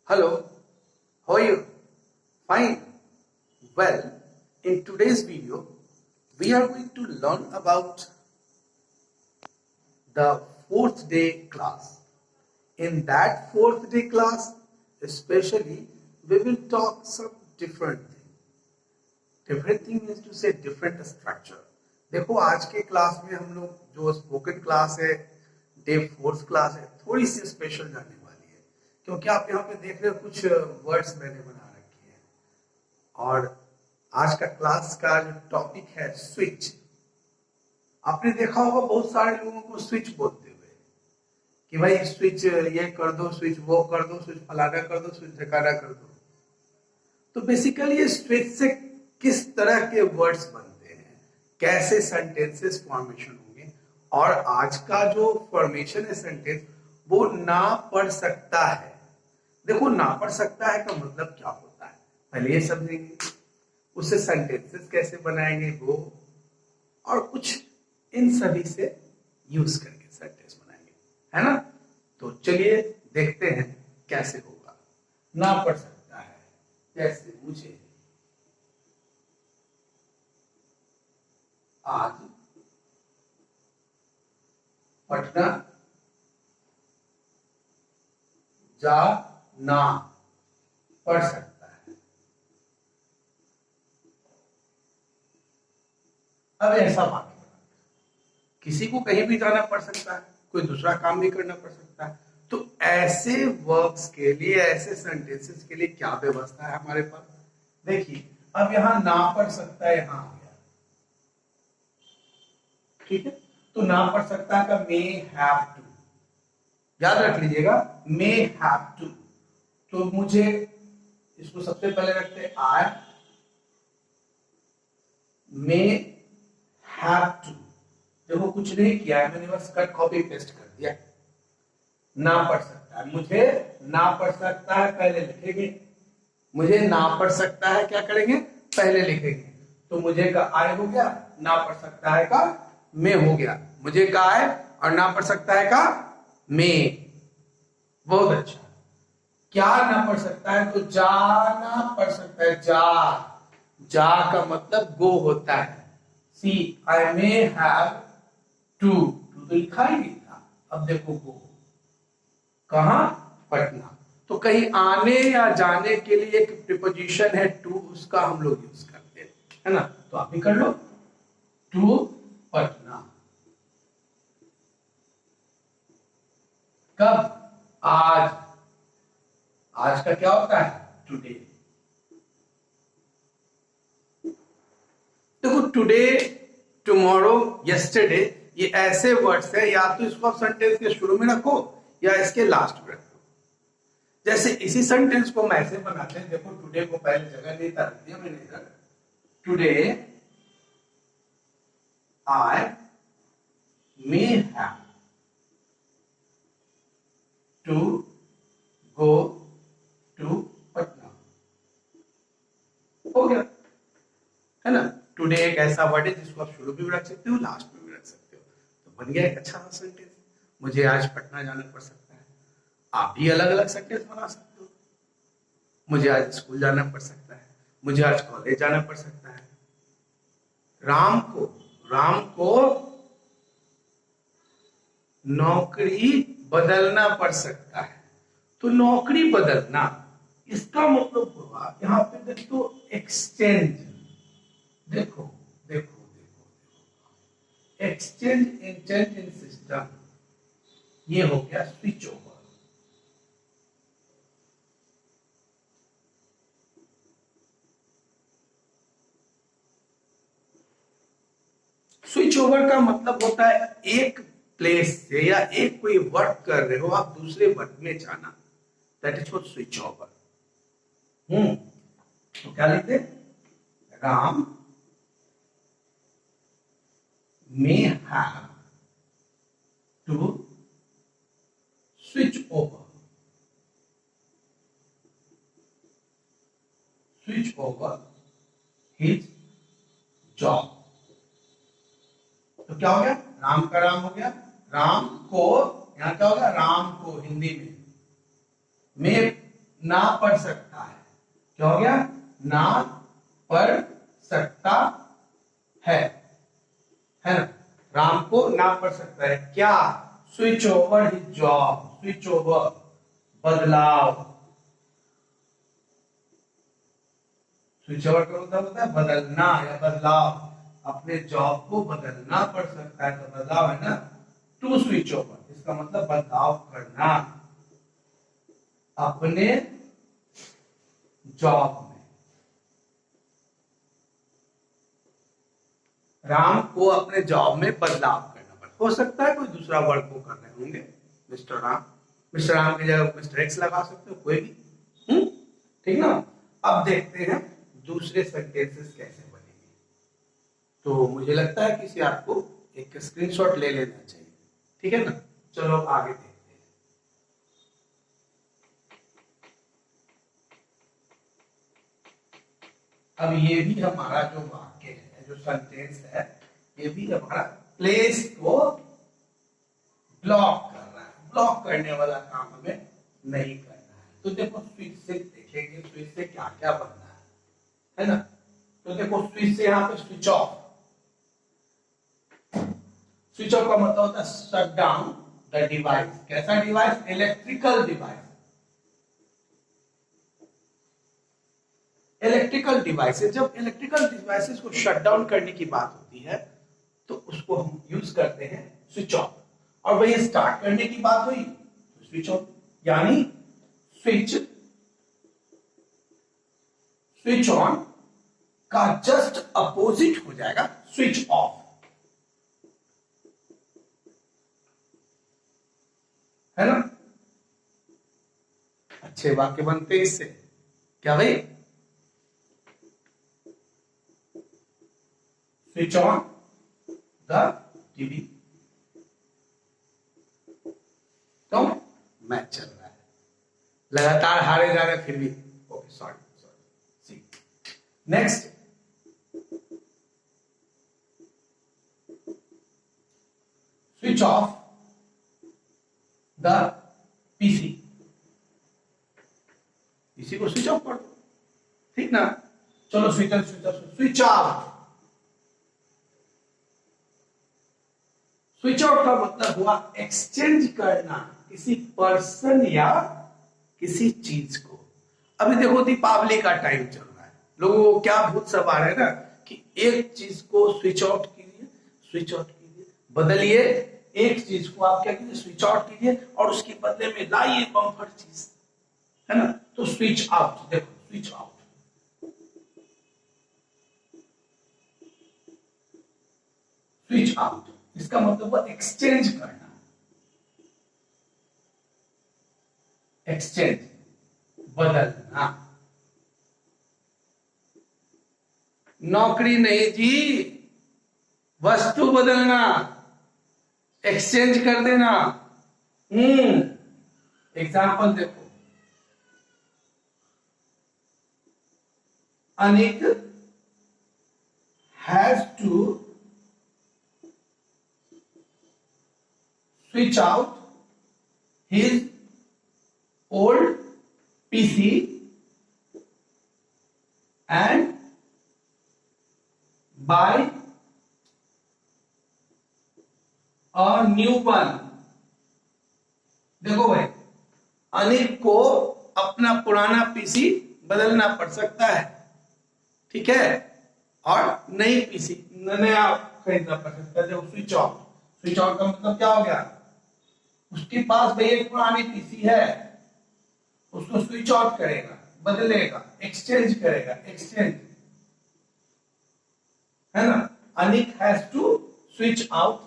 Hello, how are you? Fine. Well, in today's video, we are going to learn about the fourth day class. In that fourth day class, especially, we will talk some different thing. Different thing means to say different structure. देखो आज के class में हम लोग जो spoken class है, day fourth class है, थोड़ी सी स्पेशल जाने वाली है क्योंकि आप यहाँ पे देख रहे हो कुछ वर्ड्स मैंने बना रखे हैं और आज का क्लास का जो टॉपिक है स्विच। आपने देखा होगा बहुत सारे लोगों को स्विच बोलते हुए कि भाई स्विच ये कर दो, स्विच वो कर दो, स्विच फलाना कर दो, स्विच ढकाना कर दो। तो बेसिकली ये स्विच से किस तरह के वर्ड्स बनते हैं, कैसे सेंटेंसेस फॉर्मेशन होंगे और आज का जो फॉर्मेशन है सेंटेंस वो ना पढ़ सकता है। देखो ना पढ़ सकता है का मतलब क्या होता है पहले ये समझेंगे, उससे सेंटेंसेस कैसे बनाएंगे वो और कुछ इन सभी से यूज करके सेंटेंस बनाएंगे, है ना। तो चलिए देखते हैं कैसे होगा। ना पढ़ सकता है जैसे मुझे आज पटना जाना पड़ सकता है। अब ऐसा वाक्य किसी को कहीं भी जाना पड़ सकता है, कोई दूसरा काम भी करना पड़ सकता है। तो ऐसे वर्ब्स के लिए, ऐसे सेंटेंसेस के लिए क्या व्यवस्था है हमारे पास, देखिए। अब यहां ना पढ़ सकता है, यहां आ गया, ठीक है। तो ना पढ़ सकता है का मे हैव टू, याद रख लीजिएगा, मे हैव टू। तो मुझे इसको सबसे पहले रखते हैं आई मे हैव टू। देखो कुछ नहीं किया है मैंने, बस कट कॉपी पेस्ट कर दिया। ना पढ़ सकता है, मुझे ना पढ़ सकता है पहले लिखेंगे, मुझे ना पढ़ सकता है क्या करेंगे पहले लिखेंगे। तो मुझे का आय हो गया, ना पढ़ सकता है का मैं हो गया, मुझे का आय और ना पढ़ सकता है का मैं। बहुत अच्छा। क्या ना पढ़ सकता है, तो जाना पढ़ सकता है, जा का मतलब गो होता है। सी आई मे हैव टू तो लिखा ही नहीं था, अब देखो गो कहां, पटना। तो कहीं आने या जाने के लिए एक प्रीपोजिशन है टू, उसका हम लोग यूज करते हैं, है ना। तो आप भी कर लो, टू पटना। कब, आज। आज का क्या होता है टुडे। देखो टुडे, टुमारो, यस्टरडे, ये ऐसे वर्ड्स है, या तो इसको आप सेंटेंस के शुरू में रखो या इसके लास्ट में रखो। जैसे इसी सेंटेंस को हम ऐसे बनाते हैं, देखो टुडे को पहले जगह नहीं था, रख दिया मैंने इधर। Today I may have to go to Patna, हो गया, है ना। टुडे एक ऐसा वर्ड है जिसको आप शुरू में भी रख सकते हो, लास्ट में भी रख सकते हो, तो बन गया एक अच्छा सेंटेंस। मुझे आज पटना जाना पड़ सकता है। आप भी अलग अलग सेंटेंस बना सकते हो। मुझे आज स्कूल जाना पड़ सकता है, मुझे आज कॉलेज जाना पड़ सकता है। राम को नौकरी बदलना पड़ सकता है। तो नौकरी बदलना, इसका मतलब हुआ यहां पे देखो एक्सचेंज। देखो देखो देखो exchange in change in system, ये हो गया स्विच ओवर। स्विच ओवर का मतलब होता है एक प्लेस से या एक कोई वर्क कर रहे हो आप दूसरे वर्क में जाना, that is what switch over. तो क्या लिखते, Ram may have to switch over his job। तो क्या हो गया, राम का राम हो गया, राम को, यहां क्या होगा, राम को हिंदी में ना पढ़ सकता है। क्या हो गया? ना पढ़ सकता है ना? राम को ना पढ़ सकता है क्या? Switch over his job. Switch over बदलाव। स्विच ओवर का मतलब होता है बदलना या बदलाव। अपने जॉब को बदलना पड़ सकता है, तो बदलाव है ना, टू स्विच ओवर, इसका मतलब बदलाव करना अपने जॉब में। राम को अपने जॉब में बदलाव करना पड़ा। हो सकता है कोई दूसरा वर्ड को कर रहे होंगे मिस्टर राम। मिस्टर राम की जगह मिस्टर एक्स लगा सकते हो, कोई भी। ठीक ना? अब देखते हैं दूसरे सेंटेंसेस कैसे बनेंगे। तो मुझे लगता है कि आपको एक स्क्रीनशॉट ले लेना चाहिए। ठीक है ना? चलो आगे देखते हैं। अब ये भी हमारा जो वाक्य है, जो सेंटेंस है, ये भी हमारा प्लेस को ब्लॉक कर रहा है। ब्लॉक करने वाला काम हमें नहीं करना है। तो देखो स्विच से देखेंगे, स्विच से क्या क्या बनना है ना? तो देखो स्विच से यहाँ पे स्विच ऑफ। स्विच ऑफ का मतलब होता है शट डाउन द डिवाइस। कैसा device? Electrical device. Electrical devices, जब इलेक्ट्रिकल डिवाइसेस को शट डाउन करने की बात होती है तो उसको हम यूज करते हैं स्विच ऑफ। और वही स्टार्ट करने की बात हुई तो स्विच ऑन, यानी स्विच ऑन का जस्ट अपोजिट हो जाएगा स्विच ऑफ। है ना? अच्छे वाक्य बनते हैं इससे। क्या भाई? Switch on the TV. तो मैच चल रहा है, लगातार हारे जा रहे फिर भी। Okay, sorry see. Next, switch off the PC. PC को स्विच ऑफ कर दो। ठीक ना? चलो switch off, switch out. Switch out का मतलब हुआ एक्सचेंज करना किसी पर्सन या किसी चीज को। अभी देखो दीपावली का टाइम चल रहा है, लोगों को क्या भूत सवार है ना कि एक चीज को स्विच आउट कीजिए, बदलिए। एक चीज को आप क्या कीजिए? स्विच आउट कीजिए और उसके बदले में लाइए बम्पर चीज। है ना? तो स्विच आउट, देखो स्विच आउट, स्विच आउट, इसका मतलब है एक्सचेंज करना। एक्सचेंज, बदलना। नौकरी नहीं जी, वस्तु बदलना, एक्सचेंज कर देना। एग्जाम्पल देखो, Anik has to switch out his old PC and buy a new one। देखो भाई, अनिक को अपना पुराना पीसी बदलना पड़ सकता है, ठीक है, और नई पीसी नया खरीदना पड़ सकता है। देखो स्विच ऑफ, स्विच ऑफ का मतलब क्या हो गया? उसके पास भाई एक पुरानी पीसी है, उसको स्विच ऑफ करेगा, बदलेगा, एक्सचेंज करेगा। एक्सचेंज, है ना? Anik has to switch out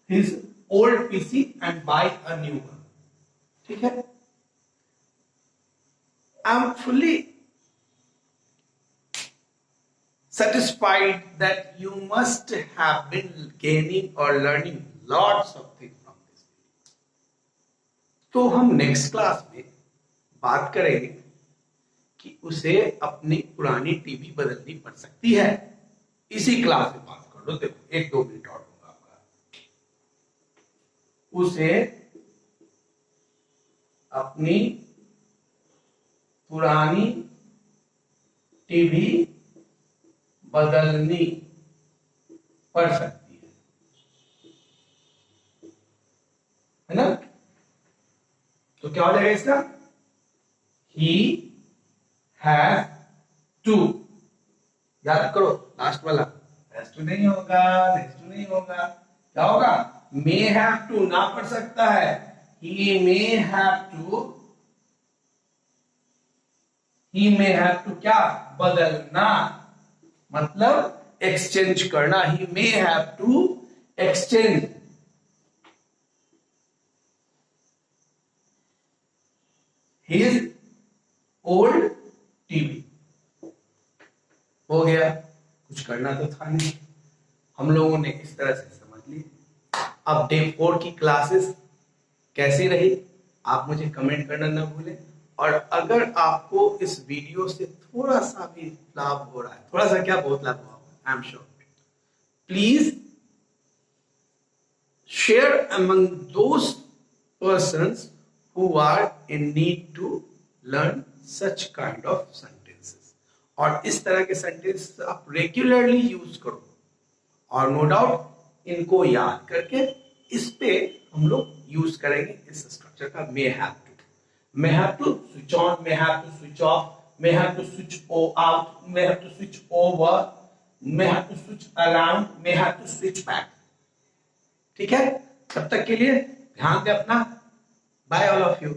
his old PC and buy a new one. ठीक है? I am fully satisfied that you must have been gaining or learning lots of things from this video. तो हम next class में बात करेंगे कि उसे अपनी पुरानी टीवी बदलनी पड़ सकती है। इसी क्लास में बात कर लो। देखो 1-2 मिनट और होगा आपका। उसे अपनी पुरानी टीवी बदलनी पड़ सकती है ना? तो क्या हो जाएगा इसका? ही हैज टू, याद करो लास्ट वाला, हैज टू नहीं होगा, हैज टू नहीं होगा, क्या होगा? मे हैव टू, ना पढ़ सकता है, he may have to, he may have to क्या? बदलना, मतलब एक्सचेंज करना, he may have to exchange his old TV. हो गया, कुछ करना तो था नहीं, हम लोगों ने इस तरह से समझ लिया। अब डे 4 की क्लासेस कैसी रही आप मुझे कमेंट करना ना भूलें, और अगर आपको इस वीडियो से थोड़ा सा भी लाभ हो रहा है, थोड़ा सा क्या, बहुत लाभ हुआ, I am sure, please share among those persons who are in need to learn such kind of sentences, और इस तरह के सेंटेंस आप रेगुलरली यूज करो, और नो डाउट इनको याद करके इस पे हम लोग यूज करेंगे इस स्ट्रक्चर का। may have to switch on, may have to switch off, may have to switch out, may have to switch over, may have to switch around, may have to switch back। ठीक है, तब तक के लिए ध्यान दे अपना। Bye all of you।